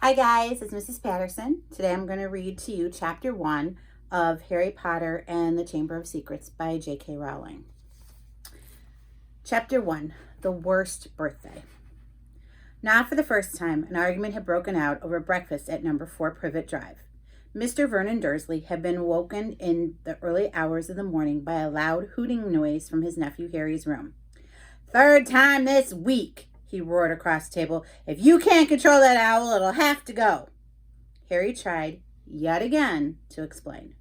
Hi guys, it's Mrs. Patterson. Today I'm going to read to you Chapter 1 of Harry Potter and the Chamber of Secrets by J.K. Rowling. Chapter 1, The Worst Birthday. Now for the first time, an argument had broken out over breakfast at number 4 Privet Drive. Mr. Vernon Dursley had been woken in the early hours of the morning by a loud hooting noise from his nephew Harry's room. "Third time this week," he roared across the table. "If you can't control that owl, it'll have to go." Harry tried, yet again, to explain.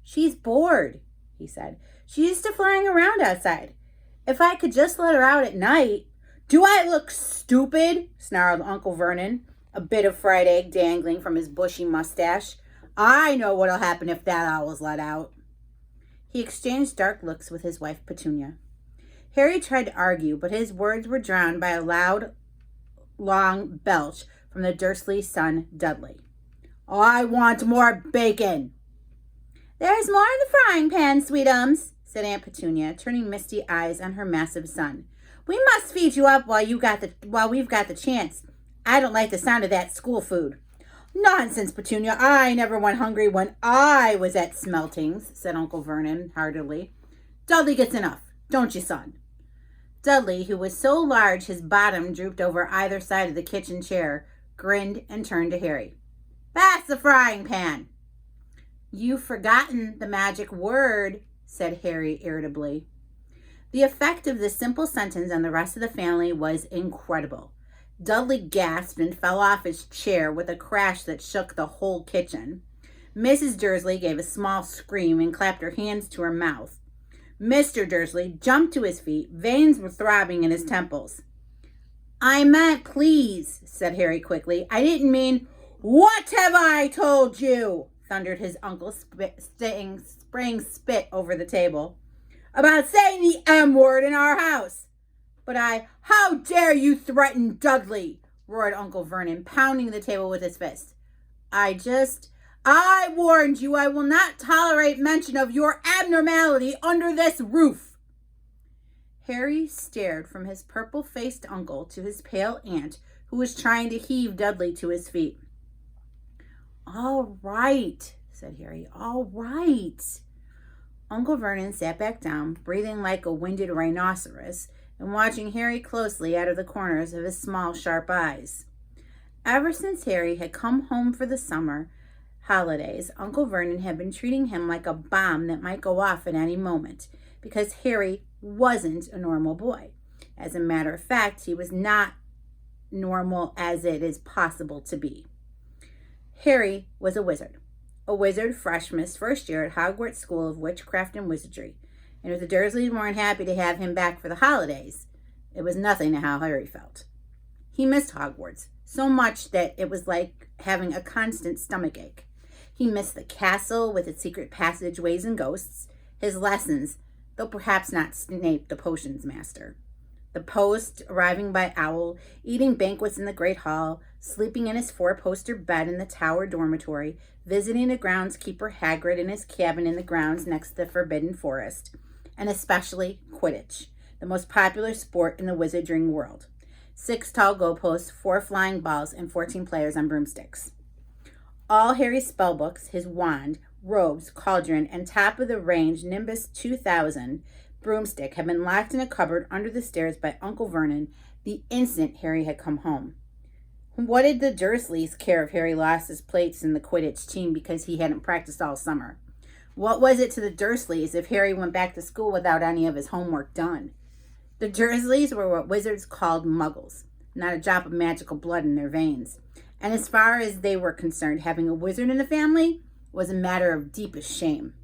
"She's bored," he said. "She's used to flying around outside. If I could just let her out at night." "Do I look stupid?" snarled Uncle Vernon, a bit of fried egg dangling from his bushy mustache. "I know what'll happen if that owl's let out." He exchanged dark looks with his wife Petunia. Harry tried to argue, but his words were drowned by a loud, long belch from the Dursley son, Dudley. "I want more bacon." "There's more in the frying pan, sweetums," said Aunt Petunia, turning misty eyes on her massive son. "We must feed you up while we've got the chance. I don't like the sound of that school food." "Nonsense, Petunia. I never went hungry when I was at Smeltings," said Uncle Vernon heartily. "Dudley gets enough, don't you, son?" Dudley, who was so large his bottom drooped over either side of the kitchen chair, grinned and turned to Harry. "Pass the frying pan." "You've forgotten the magic word," said Harry irritably. The effect of this simple sentence on the rest of the family was incredible. Dudley gasped and fell off his chair with a crash that shook the whole kitchen. Mrs. Dursley gave a small scream and clapped her hands to her mouth. Mr. Dursley jumped to his feet. Veins were throbbing in his temples. "I meant please," said Harry quickly. "I didn't mean—" "What have I told you?" thundered his uncle, spraying spit over the table. "About saying the M word in our house." "How dare you threaten Dudley?" roared Uncle Vernon, pounding the table with his fist. "I warned you I will not tolerate mention of your abnormality under this roof." Harry stared from his purple-faced uncle to his pale aunt, who was trying to heave Dudley to his feet. "All right," said Harry. "All right." Uncle Vernon sat back down, breathing like a winded rhinoceros, and watching Harry closely out of the corners of his small, sharp eyes. Ever since Harry had come home for the summer holidays, Uncle Vernon had been treating him like a bomb that might go off at any moment, because Harry wasn't a normal boy. As a matter of fact, he was not normal as it is possible to be. Harry was a wizard fresh from his first year at Hogwarts School of Witchcraft and Wizardry, and if the Dursleys weren't happy to have him back for the holidays, it was nothing to how Harry felt. He missed Hogwarts so much that it was like having a constant stomachache. He missed the castle with its secret passageways and ghosts, his lessons, though perhaps not Snape the potions master, the post arriving by owl, eating banquets in the Great Hall, sleeping in his 4-poster bed in the Tower dormitory, visiting the groundskeeper Hagrid in his cabin in the grounds next to the Forbidden Forest, and especially Quidditch, the most popular sport in the wizarding world. 6 tall goalposts, 4 flying balls, and 14 players on broomsticks. All Harry's spellbooks, his wand, robes, cauldron, and top-of-the-range Nimbus 2000 broomstick had been locked in a cupboard under the stairs by Uncle Vernon the instant Harry had come home. What did the Dursleys care if Harry lost his place in the Quidditch team because he hadn't practiced all summer? What was it to the Dursleys if Harry went back to school without any of his homework done? The Dursleys were what wizards called muggles, not a drop of magical blood in their veins. And as far as they were concerned, having a wizard in the family was a matter of deepest shame.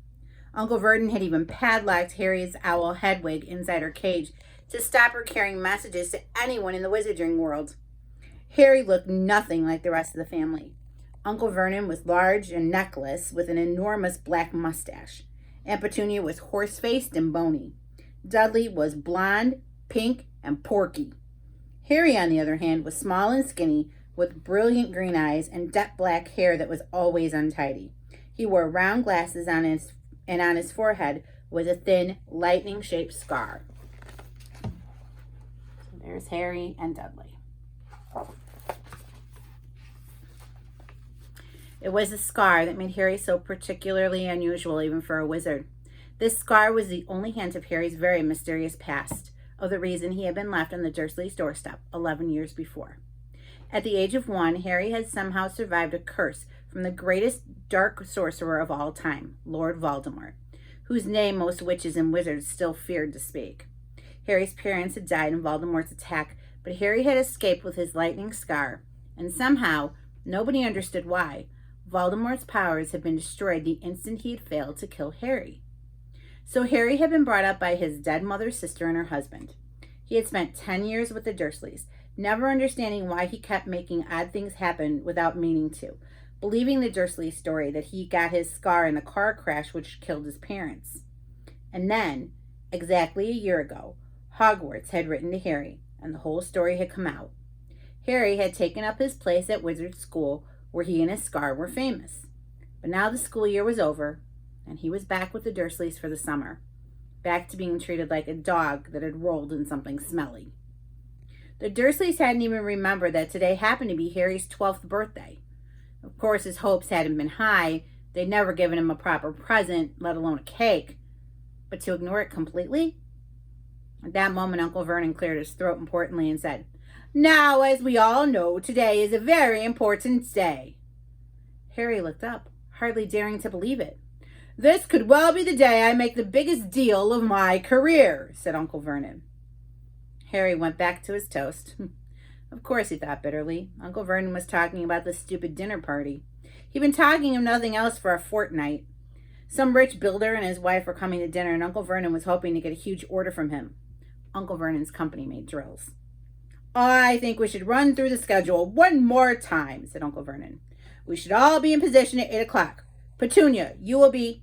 Uncle Vernon had even padlocked Harry's owl Hedwig inside her cage to stop her carrying messages to anyone in the wizarding world. Harry looked nothing like the rest of the family. Uncle Vernon was large and neckless with an enormous black mustache. Aunt Petunia was horse-faced and bony. Dudley was blonde, pink, and porky. Harry, on the other hand, was small and skinny, with brilliant green eyes and jet black hair that was always untidy. He wore round glasses on his forehead was a thin, lightning-shaped scar. So there's Harry and Dudley. It was a scar that made Harry so particularly unusual even for a wizard. This scar was the only hint of Harry's very mysterious past, of the reason he had been left on the Dursleys' doorstep 11 years before. At the age of 1, Harry had somehow survived a curse from the greatest dark sorcerer of all time, Lord Voldemort, whose name most witches and wizards still feared to speak. Harry's parents had died in Voldemort's attack, but Harry had escaped with his lightning scar, and somehow, nobody understood why, Voldemort's powers had been destroyed the instant he had failed to kill Harry. So Harry had been brought up by his dead mother's sister and her husband. He had spent 10 years with the Dursleys, never understanding why he kept making odd things happen without meaning to, believing the Dursley story that he got his scar in the car crash which killed his parents. And then, exactly a year ago, Hogwarts had written to Harry, and the whole story had come out. Harry had taken up his place at Wizard School, where he and his scar were famous. But now the school year was over, and he was back with the Dursleys for the summer, back to being treated like a dog that had rolled in something smelly. The Dursleys hadn't even remembered that today happened to be Harry's 12th birthday. Of course, his hopes hadn't been high. They'd never given him a proper present, let alone a cake. But to ignore it completely? At that moment, Uncle Vernon cleared his throat importantly and said, "Now, as we all know, today is a very important day." Harry looked up, hardly daring to believe it. "This could well be the day I make the biggest deal of my career," said Uncle Vernon. Harry went back to his toast. Of course, he thought bitterly. Uncle Vernon was talking about the stupid dinner party. He'd been talking of nothing else for a fortnight. Some rich builder and his wife were coming to dinner, and Uncle Vernon was hoping to get a huge order from him. Uncle Vernon's company made drills. "I think we should run through the schedule one more time," said Uncle Vernon. "We should all be in position at 8 o'clock. Petunia, you will be—"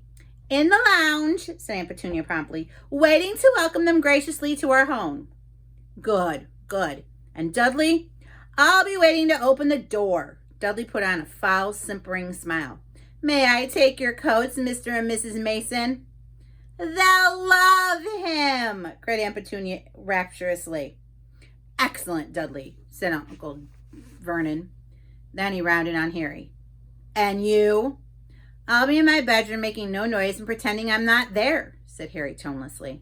"In the lounge," said Aunt Petunia promptly, "waiting to welcome them graciously to our home." "Good, good. And Dudley?" "I'll be waiting to open the door." Dudley put on a foul, simpering smile. "May I take your coats, Mr. and Mrs. Mason?" "They'll love him," cried Aunt Petunia rapturously. "Excellent, Dudley," said Uncle Vernon. Then he rounded on Harry. "And you?" "I'll be in my bedroom making no noise and pretending I'm not there," said Harry tonelessly.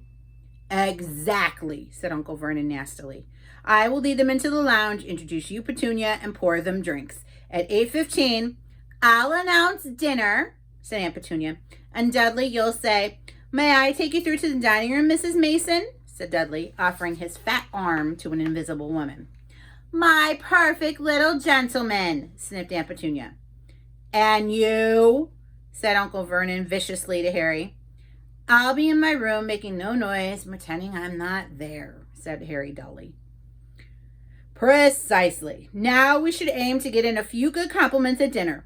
"Exactly," said Uncle Vernon nastily. "I will lead them into the lounge, introduce you, Petunia, and pour them drinks. At 8:15, I'll announce dinner," said Aunt Petunia. "And Dudley, you'll say, 'May I take you through to the dining room, Mrs. Mason?'" said Dudley, offering his fat arm to an invisible woman. "My perfect little gentleman," sniffed Aunt Petunia. "And you?" said Uncle Vernon viciously to Harry. "I'll be in my room making no noise, pretending I'm not there," said Harry dully. "Precisely. Now we should aim to get in a few good compliments at dinner.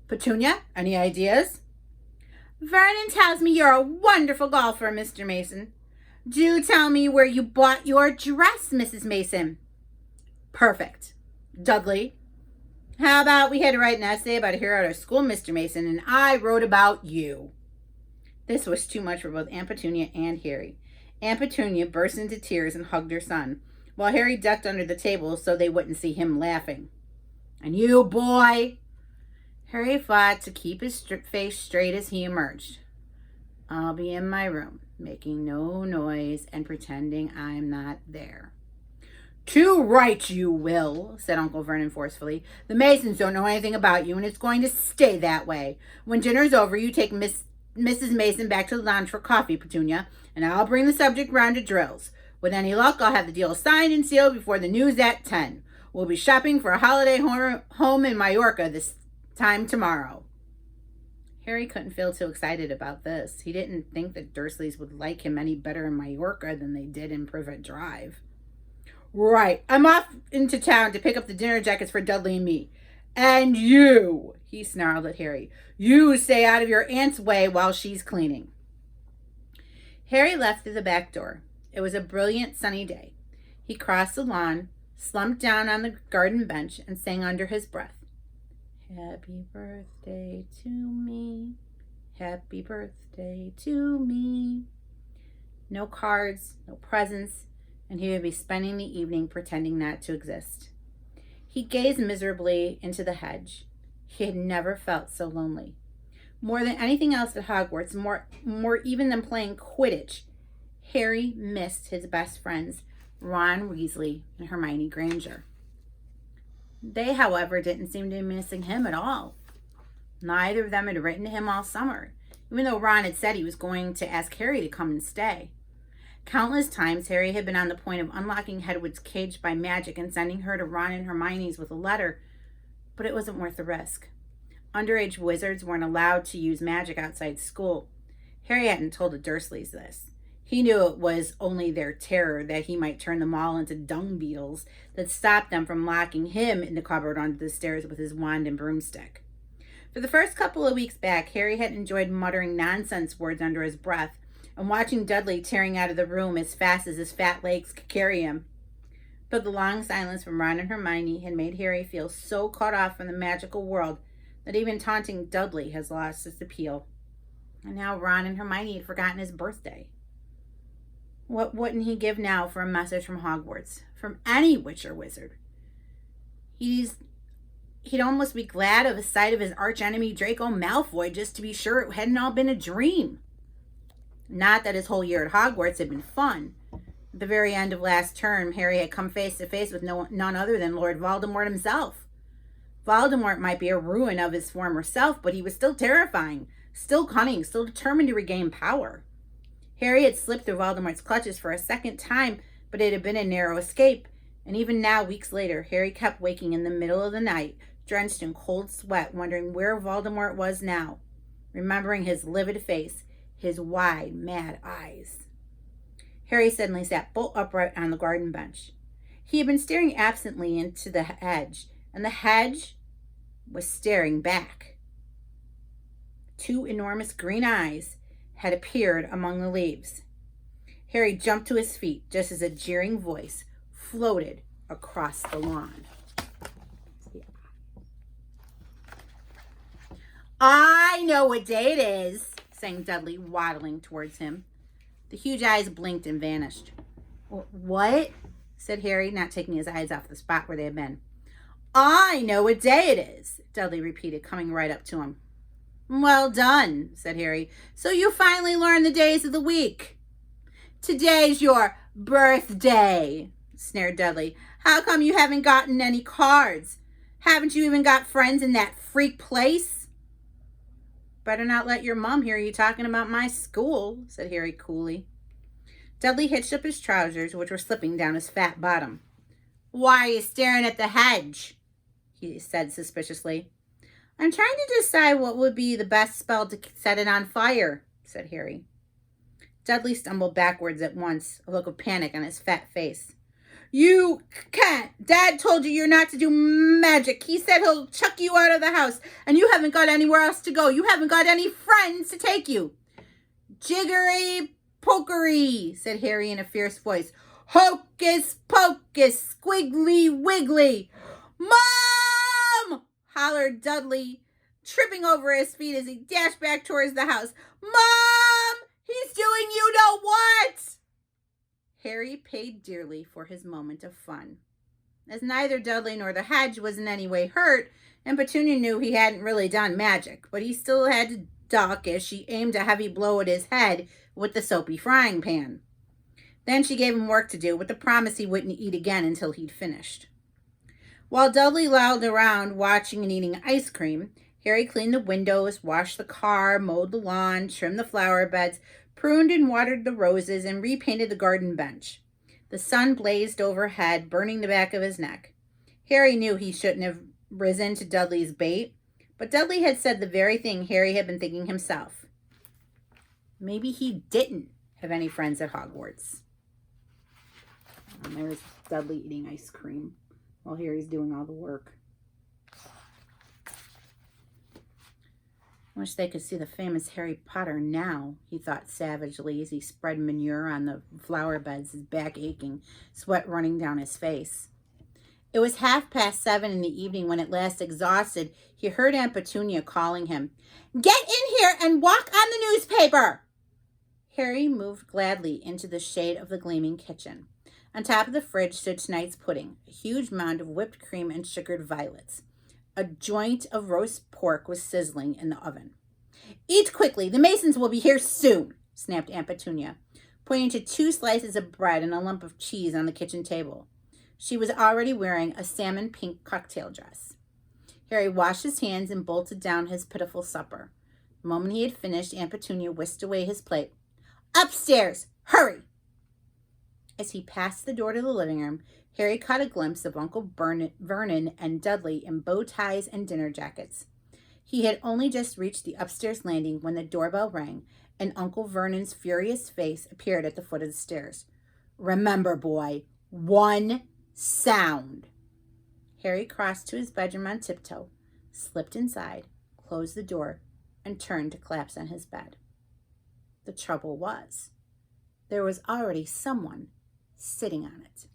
Petunia, any ideas?" "Vernon tells me you're a wonderful golfer, Mr. Mason." "Do tell me where you bought your dress, Mrs. Mason." "Perfect. Dudley, how about we had to write an essay about a hero at our school, Mr. Mason, and I wrote about you." This was too much for both Aunt Petunia and Harry. Aunt Petunia burst into tears and hugged her son, while Harry ducked under the table so they wouldn't see him laughing. "And you, boy?" Harry fought to keep his face straight as he emerged. "I'll be in my room, making no noise and pretending I'm not there." "Too right you will," said Uncle Vernon forcefully. "The Masons don't know anything about you, and it's going to stay that way. When dinner's over, you take Mrs. Mason back to the lounge for coffee, Petunia, and I'll bring the subject round to drills. With any luck, I'll have the deal signed and sealed before the news at 10. We'll be shopping for a holiday home in Majorca this time tomorrow." Harry couldn't feel too excited about this. He didn't think the Dursleys would like him any better in Majorca than they did in Privet Drive. "Right, I'm off into town to pick up the dinner jackets for Dudley and me. And you," he snarled at Harry, "you stay out of your aunt's way while she's cleaning." Harry left through the back door. It was a brilliant sunny day. He crossed the lawn, slumped down on the garden bench, and sang under his breath, "Happy birthday to me, happy birthday to me." No cards, no presents, and he would be spending the evening pretending not to exist. He gazed miserably into the hedge. He had never felt so lonely. More than anything else at Hogwarts, more even than playing Quidditch, Harry missed his best friends, Ron Weasley and Hermione Granger. They, however, didn't seem to be missing him at all. Neither of them had written to him all summer, even though Ron had said he was going to ask Harry to come and stay. Countless times, Harry had been on the point of unlocking Hedwig's cage by magic and sending her to Ron and Hermione's with a letter, but it wasn't worth the risk. Underage wizards weren't allowed to use magic outside school. Harry hadn't told the Dursleys this. He knew it was only their terror that he might turn them all into dung beetles that stopped them from locking him in the cupboard under the stairs with his wand and broomstick. For the first couple of weeks back, Harry had enjoyed muttering nonsense words under his breath and watching Dudley tearing out of the room as fast as his fat legs could carry him. But the long silence from Ron and Hermione had made Harry feel so caught off from the magical world that even taunting Dudley has lost its appeal. And now Ron and Hermione had forgotten his birthday. What wouldn't he give now for a message from Hogwarts, from any witch or wizard? He'd almost be glad of the sight of his archenemy Draco Malfoy just to be sure it hadn't all been a dream. Not that his whole year at Hogwarts had been fun. At the very end of last term, Harry had come face to face with none other than Lord Voldemort himself. Voldemort might be a ruin of his former self, but he was still terrifying, still cunning, still determined to regain power. Harry had slipped through Voldemort's clutches for a second time, but it had been a narrow escape, and even now, weeks later, Harry kept waking in the middle of the night, drenched in cold sweat, wondering where Voldemort was now, remembering his livid face, his wide, mad eyes. Harry suddenly sat bolt upright on the garden bench. He had been staring absently into the hedge, and the hedge was staring back. Two enormous green eyes had appeared among the leaves. Harry jumped to his feet just as a jeering voice floated across the lawn. "I know what day it is," sang Dudley, waddling towards him. The huge eyes blinked and vanished. "What?" said Harry, not taking his eyes off the spot where they had been. "I know what day it is," Dudley repeated, coming right up to him. "Well done," said Harry. "So you finally learned the days of the week." "Today's your birthday," sneered Dudley. "How come you haven't gotten any cards? Haven't you even got friends in that freak place?" "Better not let your mom hear you talking about my school," said Harry coolly. Dudley hitched up his trousers, which were slipping down his fat bottom. "Why are you staring at the hedge?" he said suspiciously. "I'm trying to decide what would be the best spell to set it on fire," said Harry. Dudley stumbled backwards at once, a look of panic on his fat face. "You can't. Dad told you you're not to do magic. He said he'll chuck you out of the house, and you haven't got anywhere else to go. You haven't got any friends to take you." "Jiggery pokery," said Harry in a fierce voice. "Hocus pocus, squiggly wiggly." "Mom!" hollered Dudley, tripping over his feet as he dashed back towards the house. "Mom! He's doing you know what!" Harry paid dearly for his moment of fun. As neither Dudley nor the hedge was in any way hurt, and Petunia knew he hadn't really done magic, but he still had to duck as she aimed a heavy blow at his head with the soapy frying pan. Then she gave him work to do with the promise he wouldn't eat again until he'd finished. While Dudley lolled around watching and eating ice cream, Harry cleaned the windows, washed the car, mowed the lawn, trimmed the flower beds, pruned and watered the roses, and repainted the garden bench. The sun blazed overhead, burning the back of his neck. Harry knew he shouldn't have risen to Dudley's bait, but Dudley had said the very thing Harry had been thinking himself. Maybe he didn't have any friends at Hogwarts. And there's Dudley eating ice cream while Harry's doing all the work. Wish they could see the famous Harry Potter now, he thought savagely as he spread manure on the flower beds, his back aching, sweat running down his face. It was 7:30 in the evening when, at last exhausted, he heard Aunt Petunia calling him. "Get in here and walk on the newspaper!" Harry moved gladly into the shade of the gleaming kitchen. On top of the fridge stood tonight's pudding, a huge mound of whipped cream and sugared violets. A joint of roast pork was sizzling in the oven. "Eat quickly. The Masons will be here soon," snapped Aunt Petunia, pointing to 2 slices of bread and a lump of cheese on the kitchen table. She was already wearing a salmon pink cocktail dress. Harry washed his hands and bolted down his pitiful supper. The moment he had finished, Aunt Petunia whisked away his plate. "Upstairs! Hurry!" As he passed the door to the living room, Harry caught a glimpse of Uncle Vernon and Dudley in bow ties and dinner jackets. He had only just reached the upstairs landing when the doorbell rang, and Uncle Vernon's furious face appeared at the foot of the stairs. "Remember, boy, 1 sound." Harry crossed to his bedroom on tiptoe, slipped inside, closed the door, and turned to collapse on his bed. The trouble was, there was already someone sitting on it.